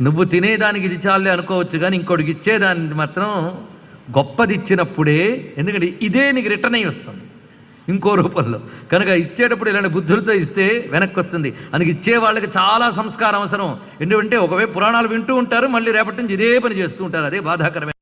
నువ్వు తినేదానికి ఇది చాలే అనుకోవచ్చు, కానీ ఇంకోటికి ఇచ్చేదాన్ని మాత్రం గొప్పది ఇచ్చినప్పుడే, ఎందుకంటే ఇదే నీకు రిటర్న్ అయ్యి వస్తుంది ఇంకో రూపంలో. కనుక ఇచ్చేటప్పుడు ఇలాంటి బుద్ధులతో ఇస్తే వెనక్కి వస్తుంది. అందుకే ఇచ్చే వాళ్ళకి చాలా సంస్కారం అవసరం. ఎందుకంటే ఒకవైపు పురాణాలు వింటూ ఉంటారు, మళ్ళీ రేపటి నుంచి ఇదే పని చేస్తూ ఉంటారు. అదే బాధాకరమే.